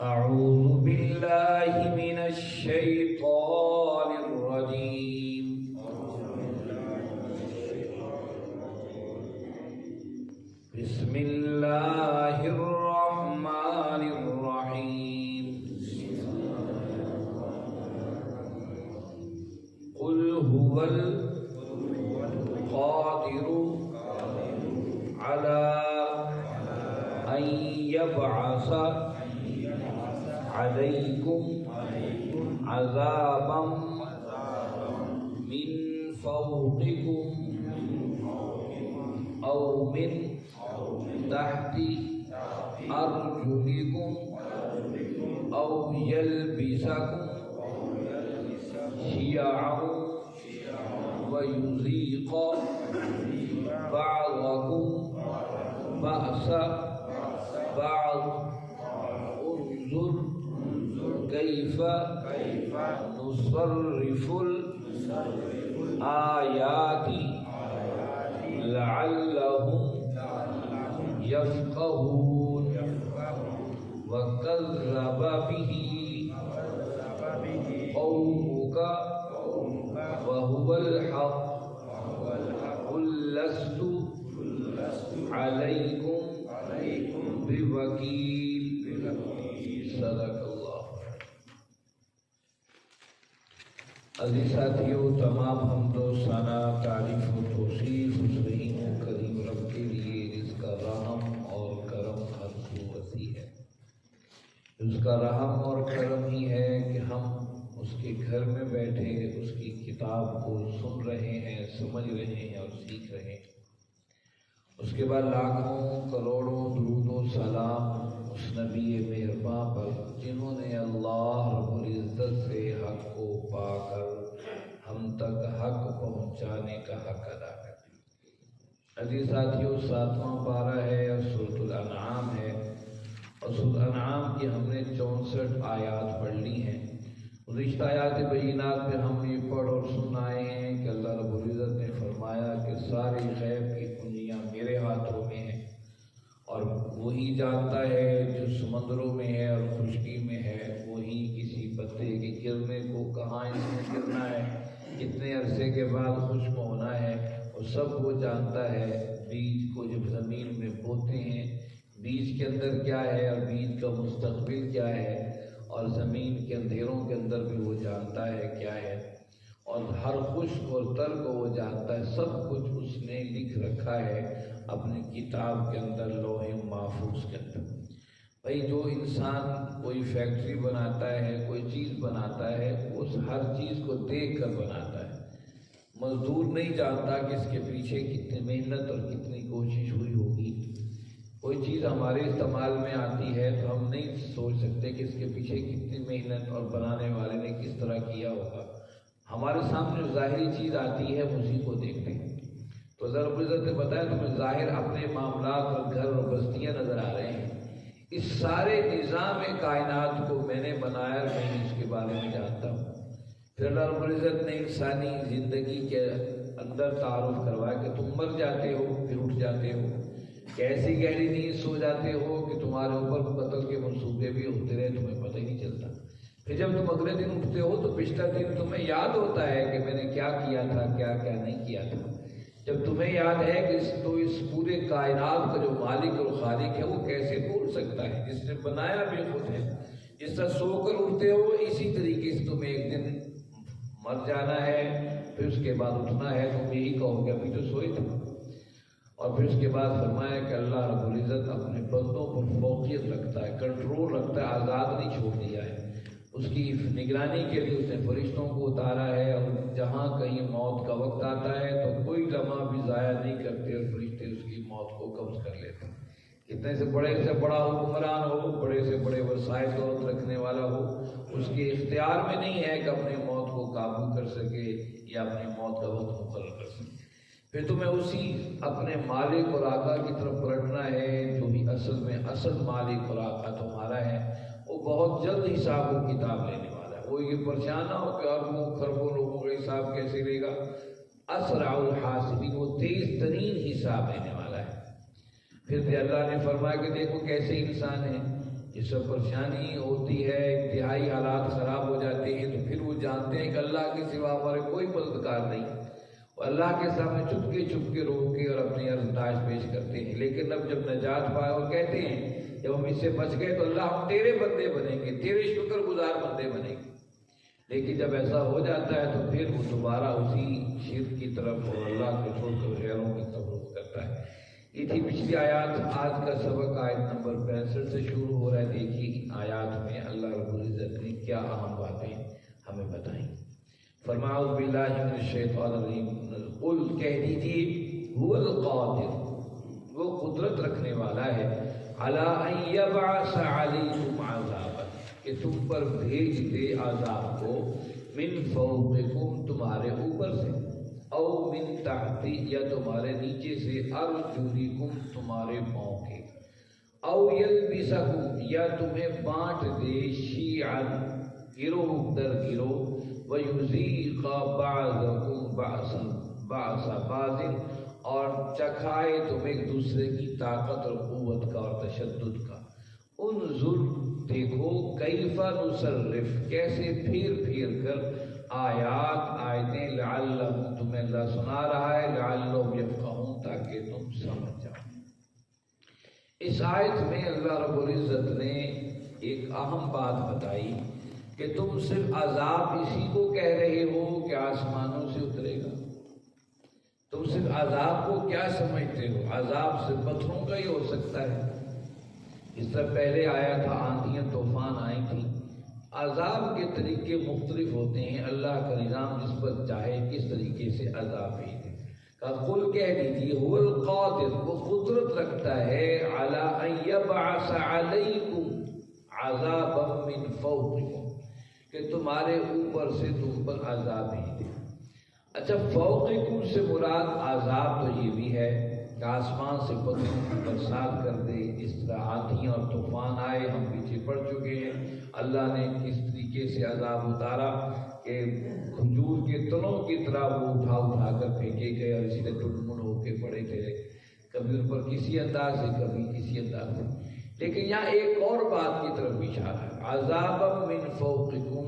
أعوذ بالله من الشيطان الرجيم. بسم الله الرحمن الرحيم. قل هو القادر على أن يبعث عليكم عذابا من فوقكم أو من تحت أرجلكم أو يلبسكم شيعا ويذيق بعضكم بأس بعض. انظر كيف نصرف الآيات لعلهم يفقهون. وكذب به قومك وهو الحق قل لست عليكم بوکیل. صدق اللہ. عزیز ساتھیو، تمام حمد و ثنا، تعریف و توصیف اس رحیم و کریم رب کے لیے جس کا رحم اور کرم ہر سو وسیع ہے. اس کا رحم اور کرم ہی ہے کہ ہم اس کے گھر میں بیٹھے اس کی کتاب کو سن رہے ہیں، سمجھ رہے ہیں اور سیکھ رہے ہیں. اس کے بعد لاکھوں کروڑوں درود و سلام اس نبی مہرباں پر جنہوں نے اللہ رب العزت سے حق کو پا کر ہم تک حق پہنچانے کا حق ادا کر دیا. عزیز ساتھیوں، 7واں پارہ ہے اور سورۃ الانعام ہے، اور سورۃ الانعام کی ہم نے 64 آیات پڑھ لی ہیں. گزشتہ آیات بینات میں ہم یہ پڑھ اور سن آئے ہیں کہ اللہ رب العزت نے فرمایا کہ ساری غیب کی کنجیاں میرے ہاتھوں میں ہیں، اور وہی جانتا ہے جو سمندروں میں ہے اور خشکی میں ہے. وہی کسی پتے کے گرنے کو کہاں اس میں گرنا ہے، کتنے عرصے کے بعد خشک ہونا ہے، وہ سب وہ جانتا ہے. بیج کو جب زمین میں بوتے ہیں، بیج کے اندر کیا ہے اور بیج کا مستقبل کیا ہے، اور زمین کے اندھیروں کے اندر بھی وہ جانتا ہے کیا ہے، اور ہر خشک اور تر کو وہ جانتا ہے. سب کچھ اس نے لکھ رکھا ہے اپنی کتاب کے اندر، لوح محفوظ کے اندر. بھائی جو انسان کوئی فیکٹری بناتا ہے، کوئی چیز بناتا ہے، اس ہر چیز کو دیکھ کر بناتا ہے. مزدور نہیں جانتا کہ اس کے پیچھے کتنی محنت اور کتنی کوشش ہوئی ہوگی. کوئی چیز ہمارے استعمال میں آتی ہے تو ہم نہیں سوچ سکتے کہ اس کے پیچھے کتنی محنت اور بنانے والے نے کس طرح کیا ہوگا. ہمارے سامنے ظاہری چیز آتی ہے، اسی کو دیکھتے ہیں. تو رب العزت نے بتایا تمہیں ظاہر اپنے معاملات اور گھر اور بستیاں نظر آ رہے ہیں. اس سارے نظام کائنات کو میں نے بنایا، میں اس کے بارے میں جانتا ہوں. پھر اللہ رب العزت نے انسانی زندگی کے اندر تعارف کروایا کہ تم مر جاتے ہو پھر اٹھ جاتے ہو، کہ ایسی گہری نیند سو جاتے ہو کہ تمہارے اوپر قتل کے منصوبے بھی ہوتے رہے، تمہیں پتہ ہی نہیں چلتا. پھر جب تم اگلے دن اٹھتے ہو تو پچھلا دن تمہیں یاد ہوتا ہے کہ میں نے کیا کیا تھا، کیا کیا نہیں کیا تھا. جب تمہیں یاد ہے کہ اس پورے کائنات کا جو مالک اور خالق ہے وہ کیسے بھول سکتا ہے، جس نے بنایا بھی خود ہے. جس طرح سو کر اٹھتے ہو اسی طریقے سے تمہیں ایک دن مر جانا ہے، پھر اس کے بعد اٹھنا ہے. تم یہی کہو گے ابھی تو سوئے تھے. اور پھر اس کے بعد فرمایا کہ اللہ رب العزت اپنے بندوں پر فوقیت رکھتا ہے، کنٹرول رکھتا ہے، آزاد نہیں چھوڑ دیا ہے. اس کی نگرانی کے لیے اس نے فرشتوں کو اتارا ہے، اور جہاں کہیں موت کا وقت آتا ہے تو کوئی لمحہ بھی ضائع نہیں کرتے اور فرشتے اس کی موت کو قبض کر لیتے ہیں. کتنے سے بڑا حکمران ہو، بڑے سے بڑے وسائل دولت رکھنے والا ہو، اس کے اختیار میں نہیں ہے کہ اپنی موت کو قابو کر سکے یا اپنی موت کا وقت مقرر کر سکے. پھر تمہیں اسی اپنے مالک اور آقا کی طرف پلٹنا ہے، جو بھی اصل مالک اور آقا تمہارا ہے. وہ بہت جلد حساب و کتاب لینے والا ہے. وہ یہ پریشان نہ ہو کہ اربوں خربوں لوگوں کا حساب کیسے لے گا. اسرع الحاسبین، وہ تیز ترین حساب لینے والا ہے. پھر اللہ نے فرمایا کہ دیکھو کیسے انسان ہیں یہ سب پریشانی ہوتی ہے، انتہائی حالات خراب ہو جاتے ہیں، تو پھر وہ جانتے ہیں کہ اللہ کے سوا ہمارے کوئی مددگار نہیں، اور اللہ کے سامنے چپ کے رو کے اور اپنی ارزداش پیش کرتے ہیں۔ لیکن اب جب نجات پائے اور کہتے ہیں جب ہم اس سے بچ گئے تو اللہ ہم تیرے بندے بنیں گے، تیرے شکر گزار بندے بنیں گے۔ لیکن جب ایسا ہو جاتا ہے تو پھر وہ دوبارہ اسی شرک کی طرف اور اللہ کو چھوڑ کر غیروں کی طرف رخ کرتا ہے۔ یہ تھی پچھلی آیات۔ آج کا سبق آیت نمبر 65 سے شروع ہو رہا ہے۔ دیکھیے ان آیات میں اللہ رب العزت نے کیا اہم باتیں ہمیں بتائیں۔ فرمایا اعوذ باللہ من الشیطان الرجیم، قل کہہ دیجیے هو القادر، وہ قدرت رکھنے والا ہے، علی ان یبعث علیکم عذابا، کہ تم پر بھیج دے عذاب کو، من فوقکم تمہارے اوپر سے، او من تحت یا تمہارے نیچے سے، ارجلکم تمہارے پاؤں کے، او یلبسکم یا تمہیں بانٹ دے، شیعا گروہ در گروہ، وَيُذِيقَ بَعْضَكُمْ بَعْضَ بَعْضٍ اور چکھائے تم ایک دوسرے کی طاقت اور قوت کا اور تشدد کا۔ انظر دیکھو، کیف نصرف کیسے پھیر کر آیتیں، لعلہم تمہیں اللہ سنا رہا ہے، لعلہم یفقہون تاکہ تم سمجھ جاؤ۔ اس آیت میں اللہ رب العزت نے ایک اہم بات بتائی کہ تم صرف عذاب اسی کو کہہ رہے ہو کہ آسمانوں سے اترے گا، تم صرف عذاب کو کیا سمجھتے ہو؟ عذاب صرف پتھروں کا ہی ہو سکتا ہے۔ اس سے پہلے آیا تھا آندھیاں طوفان آئی تھی۔ عذاب کے طریقے مختلف ہوتے ہیں، اللہ کا نظام جس پر چاہے کس طریقے سے عذاب بھیجے۔ قل کہہ دیجیے هو القادر، وہ قدرت رکھتا ہے، علی ان یبعث علیکم عذابا من فوقکم، کہ تمہارے اوپر سے تم پر عذاب بھیج دے۔ اچھا، فوقکم سے مراد عذاب تو یہ بھی ہے کہ آسمان سے پتھروں کی برسات کر دے، اس طرح آندھیاں اور طوفان آئے، ہم پیچھے پڑ چکے ہیں۔ اللہ نے کس طریقے سے عذاب اتارا کہ کھجور کے تنوں کی طرح وہ اٹھا کر پھینکے گئے اور اسی طرح ٹنمن ہو کے پڑے تھے، کبھی ان پر کسی انداز سے کبھی کسی انداز سے۔ لیکن یہاں ایک اور بات کی طرف اشارہ ہے، عذابا من فوقکم۔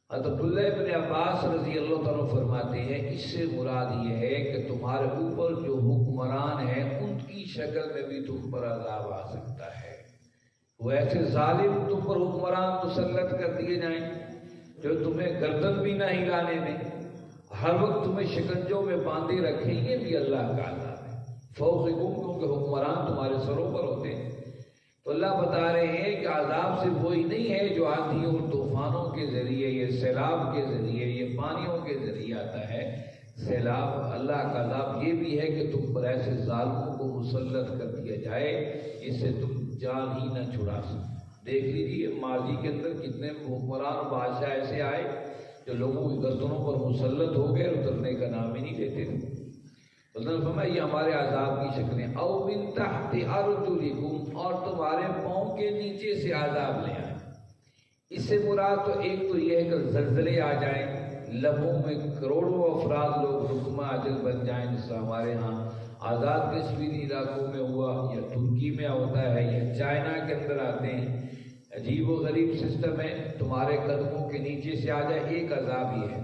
حضرت عبداللہ ابن عباس رضی اللہ تعالیٰ فرماتے ہیں اس سے مراد یہ ہے کہ تمہارے اوپر جو حکمران ہیں ان کی شکل میں بھی تم پر عذاب آ سکتا ہے۔ وہ ایسے ظالم تم پر حکمران مسلط کر دیے جائیں جو تمہیں گردن بھی نہ ہلانے دیں، ہر وقت تمہیں شکنجوں میں باندھے رکھیں، یہ بھی اللہ کا عذاب ہے۔ فوقکم کیونکہ حکمران تمہارے سروں پر ہوتے ہیں۔ تو اللہ بتا رہے ہیں کہ عذاب صرف وہی نہیں ہے جو آندھیوں اور طوفانوں کے ذریعے، یہ سیلاب کے ذریعے، یہ پانیوں کے ذریعے آتا ہے۔ سیلاب اللہ کا عذاب یہ بھی ہے کہ تم پر ایسے ظالموں کو مسلط کر دیا جائے اس سے تم جان ہی نہ چھڑا سکو۔ دیکھ لیجیے ماضی کے اندر کتنے حکمران اور بادشاہ ایسے آئے جو لوگوں کی گردنوں پر مسلط ہو گئے، اترنے کا نام ہی نہیں لیتے تھے۔ فرمایا یہ ہمارے عذاب کی شکلیں، او من تحت ارجلکم، اور تمہارے پاؤں کے نیچے سے عذاب لے آئیں۔ اس سے مراد تو ایک تو یہ ہے کہ زلزلے آ جائیں، لمحوں میں کروڑوں افراد لوگ رکمہ اجل بن جائیں، جس طرح ہمارے ہاں آزاد کشمیری علاقوں میں ہوا، یا ترکی میں ہوتا ہے، یا چائنا کے اندر آتے ہیں۔ عجیب و غریب سسٹم ہے، تمہارے قدموں کے نیچے سے آ جائے، ایک عذاب یہ ہے۔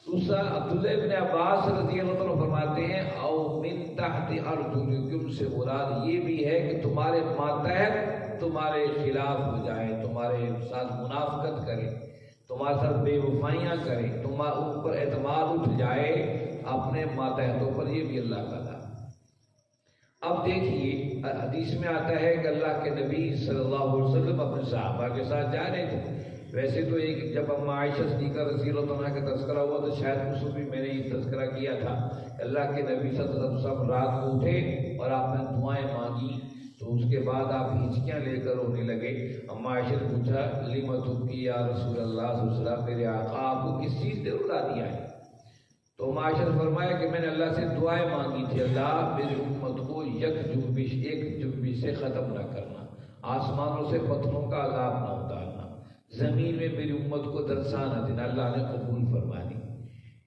دوسرا عبداللہ ابن عباس رضی اللہ عنہ فرماتے ہیں او من تحت ارجلکم سے مراد یہ بھی ہے کہ تمہارے ماتحت تمہارے خلاف ہو جائیں، تمہارے ساتھ منافقت کریں، تمہارے ساتھ بے وفائیاں کریں، تمہارے اوپر اعتماد اٹھ جائے اپنے ماتحتوں پر، یہ بھی اللہ کا عذاب۔ اب دیکھیے حدیث میں آتا ہے کہ اللہ کے نبی صلی اللہ علیہ وسلم اپنے صحابہ کے ساتھ جا رہے تھے۔ ویسے تو ایک جب اما عائشہ صدیقہ رضی اللہ عنہا کا تذکرہ ہوا تو شاید اس میں بھی میں نے یہ تذکرہ کیا تھا کہ اللہ کے نبی صلی اللہ علیہ وسلم رات کو اٹھے اور آپ نے دعائیں مانگی، تو اس کے بعد آپ ہچکیاں لے کر رونے لگے۔ اما عائشہ نے پوچھا لم تبکی یا رسول اللہ صلی اللہ علیہ وسلم، میرے آقا آپ کو کس چیز نے رلا دیا ہے؟ تو اما عائشہ نے فرمایا کہ میں نے اللہ سے دعائیں مانگی تھی، اللہ میری امت کو ایک جنبش سے ختم نہ کرنا، آسمانوں سے پتھروں کا عذاب نہ اتارنا، زمین میں میری امت کو دنسا نہ دینا۔ اللہ نے قبول فرما لی۔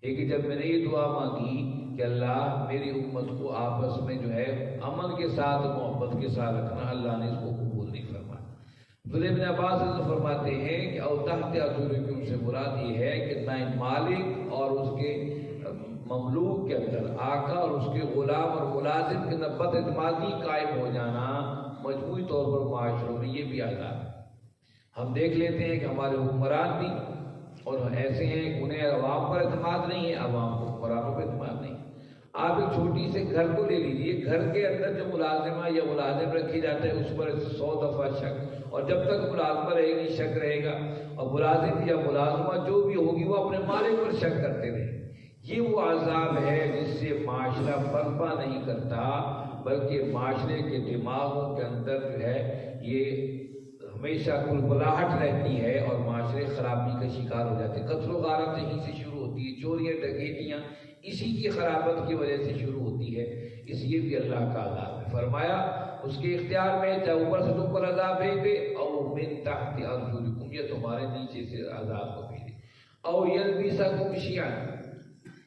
لیکن جب میں نے یہ دعا مانگی کہ اللہ میری امت کو آپس میں جو ہے امن کے ساتھ محبت کے ساتھ رکھنا، اللہ نے اس کو قبول نہیں فرمایا۔ ابن عباس فرماتے ہیں کہ او تحت ارجلکم سے مراد یہ ہے کہ نہ مالک اور اس کے مملوک کے اندر، آقا اور اس کے غلام اور ملازم کے اندر بد اعتمادی قائم ہو جانا مجموعی طور پر معاشروں میں یہ بھی عذاب ہے۔ ہم دیکھ لیتے ہیں کہ ہمارے حکمران بھی اور ایسے ہیں کہ انہیں عوام پر اعتماد نہیں ہے، عوام کو حکمرانوں پر اعتماد نہیں ہے۔ آپ ایک چھوٹی سے گھر کو لے لیجیے، گھر کے اندر جو ملازمہ یا ملازم رکھی جاتا ہے اس پر 100 دفعہ شک، اور جب تک ملازمہ رہے گی شک رہے گا، اور ملازم یا ملازمہ جو بھی ہوگی وہ اپنے مالک پر شک کرتے رہے۔ یہ وہ عذاب ہے جس سے معاشرہ برپا نہیں کرتا، بلکہ معاشرے کے دماغوں کے اندر جو ہے یہ ہمیشہ کلبلاہٹ رہتی ہے اور معاشرے خرابی کا شکار ہو جاتے ہیں۔ قتل و غارت یہیں سے شروع ہوتی ہے، چوریاں ڈکیتیاں اسی کی خرابت کی وجہ سے شروع ہوتی ہے، اس لیے بھی اللہ کا عذاب ہے۔ فرمایا اس کے اختیار میں چاہے اوپر سے تم پر عذاب بھیج دے، او من تحت ارجلکم، یہ تمہارے نیچے سے عذاب کو بھیجے، او یلبسکم شیعا،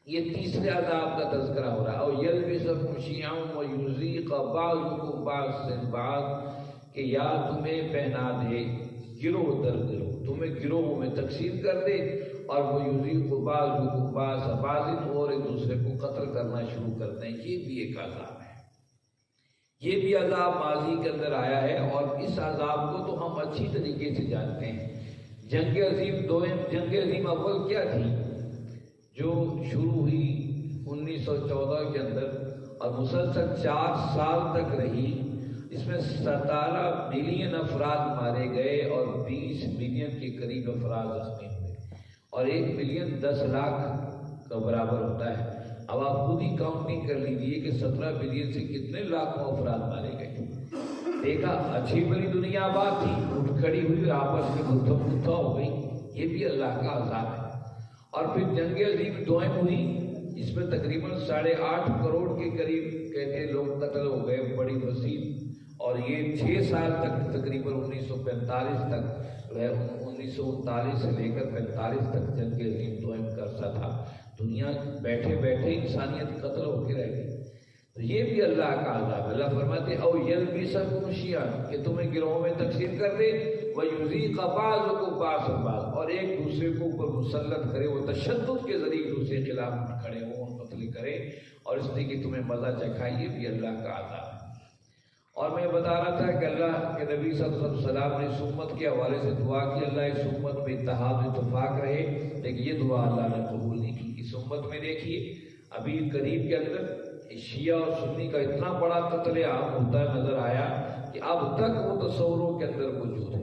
یہ تیسرے عذاب کا تذکرہ ہو رہا ہے، او یلبسکم شیعا ویذیق بعضکم بعضا بعض، کہ یا تمہیں پہنا دے گروہ در گروہ، تمہیں گروہوں میں تقسیم کر دے، اور وہ یذیق بعضکم بعضا بعض، اور ایک دوسرے کو قتل کرنا شروع کر دیں۔ یہ بھی ایک عذاب ہے، یہ بھی عذاب ماضی کے اندر آیا ہے، اور اس عذاب کو تو ہم اچھی طریقے سے جانتے ہیں۔ جنگ عظیم دوئم، جنگ عظیم اول کیا تھی جو شروع ہوئی 1914 کے اندر اور مسلسل 4 سال تک رہی؟ اس میں 17 ملین افراد مارے گئے اور 20 ملین کے قریب افراد زخمی ہوئے، اور 1 ملین 10 لاکھ کا برابر ہوتا ہے۔ اب آپ خود ہی کاؤنٹنگ کر لیجیے کہ 17 ملین سے کتنے لاکھوں افراد مارے گئے۔ دیکھا اچھی بری دنیا آباد تھی، اٹھ کھڑی ہوئی اور آپس میں گتھم گتھا ہو گئی، یہ بھی اللہ کا عذاب ہے۔ اور پھر جنگ عظیم دوئم ہوئی، اس میں تقریباً 8.5 کروڑ کے قریب کہتے ہیں لوگ قتل ہو گئے، بڑی وسیع، اور یہ 6 سال تک تقریباً 1945 تک، 1939 سے لے کر 45 تک جنگ عظیم دوئم کا عرصہ تھا۔ دنیا بیٹھے بیٹھے انسانیت قتل ہو کے رہ گئی، تو یہ بھی اللہ کا عذاب۔ اللہ فرماتے او یلبسکم شیعا، کہ تمہیں گروہوں میں تقسیم کر دے، ویذیق بعضکم بعضا بعض، اور ایک دوسرے کو اوپر مسلط کرے، وہ تشدد کے ذریعے دوسرے کے خلاف کھڑے ہوں، قتل کرے، اور اس لیے کہ تمہیں مزہ چکھائے، یہ بھی اللہ کا عذاب ہے۔ اور میں بتا رہا تھا کہ اللہ کے نبی صلی اللہ علیہ وسلم نے اس امت کے حوالے سے دعا کی، اللہ اس امت میں اتحاد و اتفاق رہے، لیکن یہ دعا اللہ نے قبول نہیں کی۔ اس امت میں دیکھیے ابھی قریب کے اندر شیعہ اور سنی کا اتنا بڑا قتل عام ہوتا نظر آیا کہ اب تک وہ تصوروں کے اندر موجود ہے۔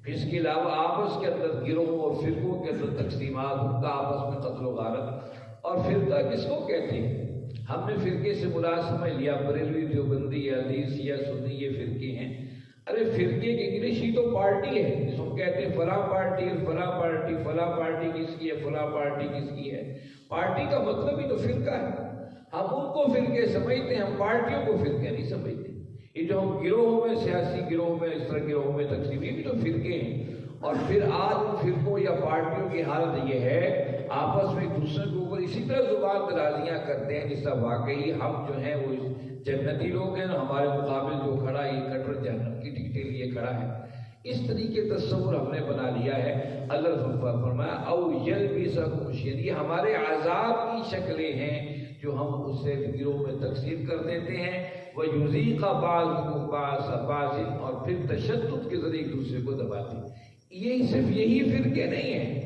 پھر اس کے علاوہ آپس کے اندر گروہوں اور فرقوں کے اندر تقسیمات، ان کا آپس میں قتل و غارت۔ اور فرقہ کس کو کہتے ہیں؟ ہم نے فرقے سے مراد سمجھ لیا بریلوی، دیوبندی، حدیث یا سنی، یہ فرقے ہیں۔ ارے فرقے کی انگلش ہی تو پارٹی ہے، جس کو کہتے ہیں فلاں پارٹی، فلاں پارٹی، فلاں پارٹی کس کی ہے، فلاں پارٹی کس کی ہے۔ پارٹی کا مطلب ہی تو فرقہ ہے۔ ہم ان کو فرقے سمجھتے ہیں، ہم پارٹیوں کو فرقے نہیں سمجھتے۔ یہ جو ہم گروہوں میں، سیاسی گروہوں میں، اس طرح گروہوں میں تقسیم، یہ بھی تو فرقے ہیں۔ اور پھر آج ان فرقوں یا پارٹیوں کی حالت یہ ہے، آپس میں ایک دوسرے کے اوپر اسی طرح زبان درازیاں کرتے ہیں جس طرح واقعی ہم جو ہیں وہ جنتی لوگ ہیں، ہمارے مقابل جو کھڑا ہے یہ کٹر جہنم کی ٹکٹیں لیے کھڑا ہے۔ اس طریقے تصور ہم نے بنا لیا ہے۔ اللہ فرمایا او یلبسکم شیعا، یہ ہمارے عذاب کی شکلیں ہیں جو ہم اس سے گروہ میں تقسیم کر دیتے ہیں، وَيُذِيقَ بَعْضُكُم بَعْضَ بَعْضٍ، اور پھر تشدد کے ذریعے ایک دوسرے کو دباتے ہیں۔ یہ صرف یہی فرقے نہیں ہیں،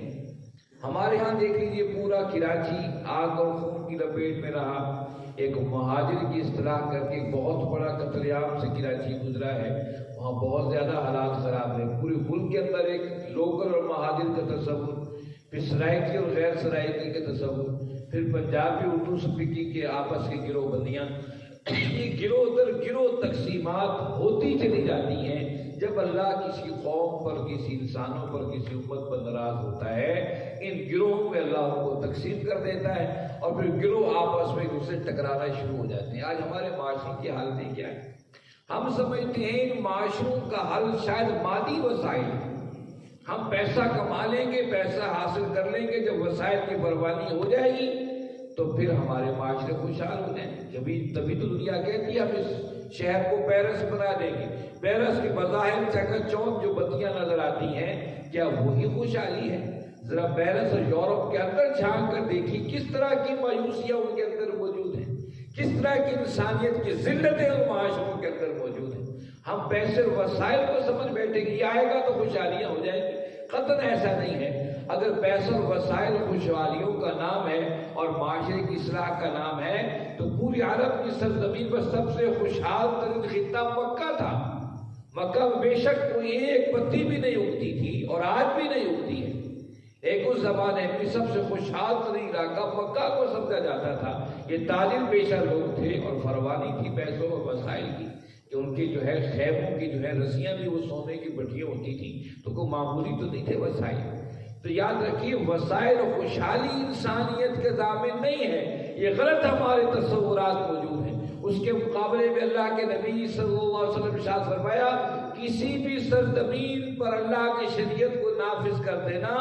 ہمارے ہاں دیکھ لیجیے پورا کراچی آگ اور خون کی لپیٹ میں رہا۔ ایک مہاجر کی اصطلاح کر کے بہت بڑا قتل عام سے کراچی گزرا ہے، وہاں بہت زیادہ حالات خراب رہے۔ پورے ملک کے اندر ایک لوکل اور مہاجر کا تصور، پھر سرائکی اور غیر سرائکی کا تصور، پھر پنجابی اردو سپیکنگ کے آپس کی گروہ بندیاں، یہ گروہ در گروہ تقسیمات ہوتی چلی جاتی ہیں۔ جب اللہ کسی قوم پر، کسی انسانوں پر، کسی امت پر ناراض ہوتا ہے، ان گروہوں میں اللہ ان کو تقسیم کر دیتا ہے، اور پھر گروہ آپس میں ایک دوسرے ٹکرانا شروع ہو جاتے ہیں۔ آج ہمارے معاشروں کی حالتیں کیا ہے؟ ہم سمجھتے ہیں ان معاشروں کا حل شاید مادی وسائل، ہم پیسہ کما لیں گے، پیسہ حاصل کر لیں گے، جب وسائل کی فراوانی ہو جائے گی تو پھر ہمارے معاشرے خوشحال ہو جائیں۔ تبھی تو دنیا کہتی ہے ہم اس شہر کو پیرس بنا دے گی۔ پیرس کی بظاہر چکا چوند جو بتیاں نظر آتی ہیں، کیا وہی خوشحالی ہے؟ ذرا پیرس اور یورپ کے اندر جھانک کر دیکھیے کس طرح کی مایوسیاں ان کے اندر موجود ہیں، کس طرح کی انسانیت کی ذلتیں ان معاشروں کے اندر موجود ہیں۔ ہم پیسے اور وسائل کو سمجھ بیٹھے کہ یہ آئے گا تو خوشحالیاں ہو جائیں گی، قطعاً ایسا نہیں ہے۔ اگر پیسے اور وسائل خوشحالیوں کا نام ہے اور معاشرے کی اصلاح کا نام ہے تو پوری عرب کی سرزمین پر سب سے خوشحال ترین خطہ مکہ تھا۔ مکہ میں بے شک کوئی ایک پتی بھی نہیں اگتی تھی اور آج بھی نہیں اگتی ہے، ایک اس زمانے میں سب سے خوشحال ترین علاقہ مکہ کو سمجھا جاتا تھا۔ یہ تاجر پیشہ لوگ تھے اور فروانی تھی پیسوں اور وسائل کی، کہ ان کی جو ہے خیموں کی جو ہے رسیاں بھی وہ سونے کی بٹیاں ہوتی تھیں، تو کوئی معمولی تو نہیں تھے وسائل۔ تو یاد رکھیے وسائل و خوشحالی انسانیت کے ضامن نہیں ہے، یہ غلط ہمارے تصورات موجود ہیں۔ اس کے مقابلے میں اللہ کے نبی صلی اللہ علیہ وسلم نے ارشاد فرمایا کسی بھی سرزمین پر اللہ کی شریعت کو نافذ کر دینا،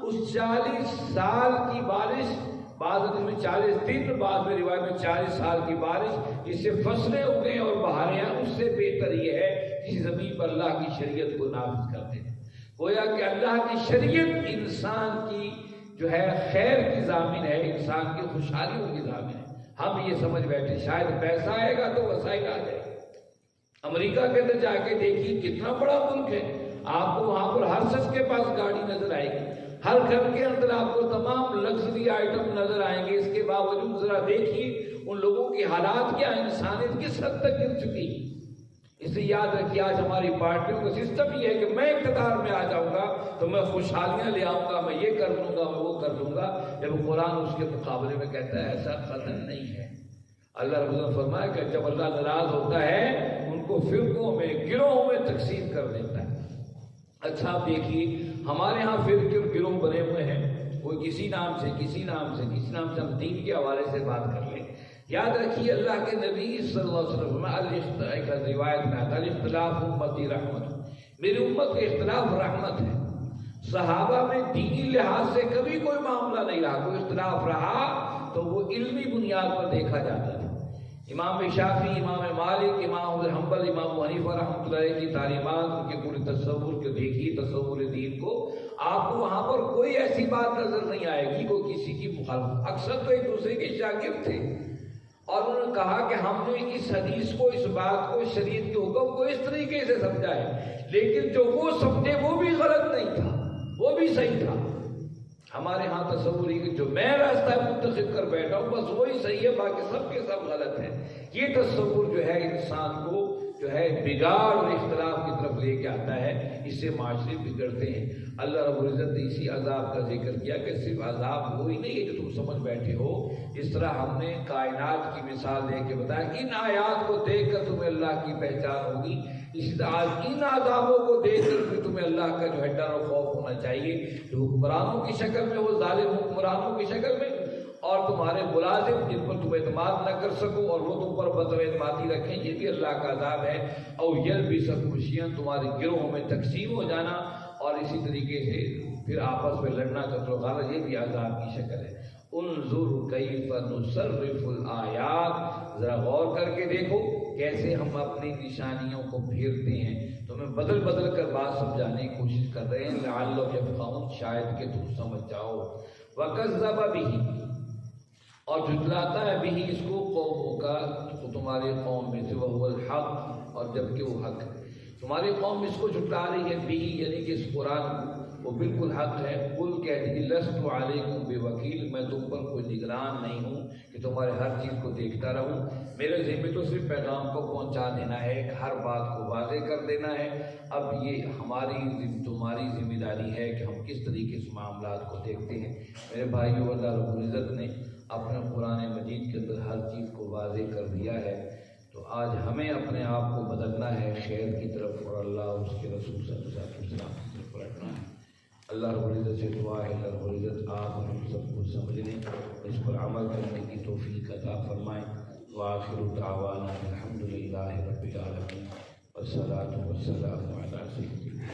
اس 40 سال کی بارش، بعض حدیث میں 40 دن، بعض میں روایت میں 40 سال کی بارش، جس سے فصلیں اگیں اور بہاریں، اس سے بہتر یہ ہے کسی زمین پر اللہ کی شریعت کو نافذ کر دینا۔ گویا کہ اللہ کی شریعت انسان کی جو ہے خیر کی ضامن ہے، انسان کی خوشحالیوں کی ضامن ہے۔ ہم یہ سمجھ بیٹھے شاید پیسہ آئے گا تو وسائل آ جائے گا۔ امریکہ کے اندر جا کے دیکھیے کتنا بڑا ملک ہے، آپ کو وہاں پر ہر شخص کے پاس گاڑی نظر آئے گی، ہر گھر کے اندر آپ کو تمام لگژری آئٹم نظر آئیں گے۔ اس کے باوجود ذرا دیکھیے ان لوگوں کی حالات کیا، انسانیت کس حد تک گر چکی ہے۔ اسے یاد رکھیے آج ہماری پارٹیوں کا سسٹم یہ ہے کہ میں اقتدار میں آ جاؤں گا تو میں خوشحالیاں لے آؤں گا، میں یہ کر لوں گا، میں وہ کر لوں گا، جب قرآن اس کے مقابلے میں کہتا ہے ایسا قدر نہیں ہے۔ اللہ رب العزت فرمایا کہ جب اللہ ناراض ہوتا ہے ان کو فرقوں میں، گروہوں میں تقسیم کر دیتا ہے۔ اچھا آپ دیکھیے ہمارے ہاں فرقے اور گروہ بنے ہوئے ہیں، کوئی کسی نام سے کسی نام سے کسی نام سے، ہم دین کے حوالے سے بات کر لیں۔ یاد رکھیے اللہ کے نبی صلی اللہ علیہ وسلم ایک روایت میں آتا ہے اختلاف امتی رحمت، میری امت کا اختلاف رحمت ہے۔ صحابہ میں دینی لحاظ سے کبھی کوئی معاملہ نہیں رہا، کوئی اختلاف رہا تو وہ علمی بنیاد پر دیکھا جاتا تھا۔ امام شافعی، امام مالک، امام احمد بن حنبل، امام ابو حنیفہ رحمۃ اللہ علیہ کی تعلیمات، ان کے پورے تصور کے دیکھیے، تصور دین کو، آپ کو وہاں پر کوئی ایسی بات نظر نہیں آئے گی کوئی کسی کی مخالفت۔ اکثر تو ایک دوسرے کے شاگرد تھے اور انہوں نے کہا کہ ہم نے اس حدیث کو، اس بات کو، شریعت کے حکم کو اس طریقے سے سمجھا ہے، لیکن جو وہ سمجھے وہ بھی غلط نہیں تھا، وہ بھی صحیح تھا۔ ہمارے ہاں تصور ہی کہ جو میں راستہ منتخب کر بیٹھا ہوں بس وہی صحیح ہے، باقی سب کے سب غلط ہیں۔ یہ تصور جو ہے انسان کو جو ہے بگاڑ اور اختلاف کی طرف لے کے آتا ہے، اس سے معاشرے بگڑتے ہیں۔ اللہ رب العزت نے اسی عذاب کا ذکر کیا کہ صرف عذاب وہی نہیں ہے جو تم سمجھ بیٹھے ہو، اس طرح ہم نے کائنات کی مثال دے کے بتایا ان آیات کو دیکھ کر تمہیں اللہ کی پہچان ہوگی، اسی طرح ان عذابوں کو دیکھ کر بھی تمہیں اللہ کا جو ہے ڈر و خوف ہونا چاہیے، جو حکمرانوں کی شکل میں ہو، ظالم حکمرانوں کی شکل میں، اور تمہارے ملازم جن پر تم اعتماد نہ کر سکو اور وہ تم پر بد اعتمادی رکھیں، یہ بھی اللہ کا عذاب ہے۔ اور یلبسکم خوشیاں، تمہارے گروہوں میں تقسیم ہو جانا اور اسی طریقے سے پھر آپس میں لڑنا قتل و غارت، یہ بھی عذاب کی شکل ہے۔ انظر کیف نصرف الآیات، ذرا غور کر کے دیکھو کیسے ہم اپنی نشانیوں کو پھیرتے ہیں، تمہیں بدل بدل کر بات سمجھانے کی کوشش کر رہے ہیں، لعلہم یفقہون، شاید کہ تم سمجھ جاؤ۔ وکذب بہ، اور جھٹلاتا ہے بھی اس کو قوموں کا، تمہاری قوم میں سے، وہ الحق، اور جبکہ وہ حق ہے۔ تمہاری قوم اس کو جھٹلا رہی ہے بھی، یعنی کہ اس قرآن وہ بالکل حق ہے۔ قل کہہ دیجیے لست علیکم بوکیل، میں تم پر کوئی نگران نہیں ہوں کہ تمہارے ہر چیز کو دیکھتا رہوں، میرے ذمہ تو صرف پیغام کو پہنچا دینا ہے، ہر بات کو واضح کر دینا ہے۔ اب یہ تمہاری ذمہ داری ہے کہ ہم کس طریقے سے معاملات کو دیکھتے ہیں۔ میرے بھائیو، اللہ رب العزت نے اپنے قرآن مجید کے اندر ہر چیز کو واضح کر دیا ہے، تو آج ہمیں اپنے آپ کو بدلنا ہے خیر کی طرف، اور اللہ اس کے رسول صلی اللہ علیہ وسلم کی طرف پلٹنا ہے۔ اللہ رب العزت سے دعا ہے اللہ رب العزت آپ ہم سب کو سمجھنے، اس پر عمل کرنے کی توفیق عطا فرمائیں۔ وآخر دعوانا الحمد للہ رب العالمین، والصلاۃ والسلام علی سیدنا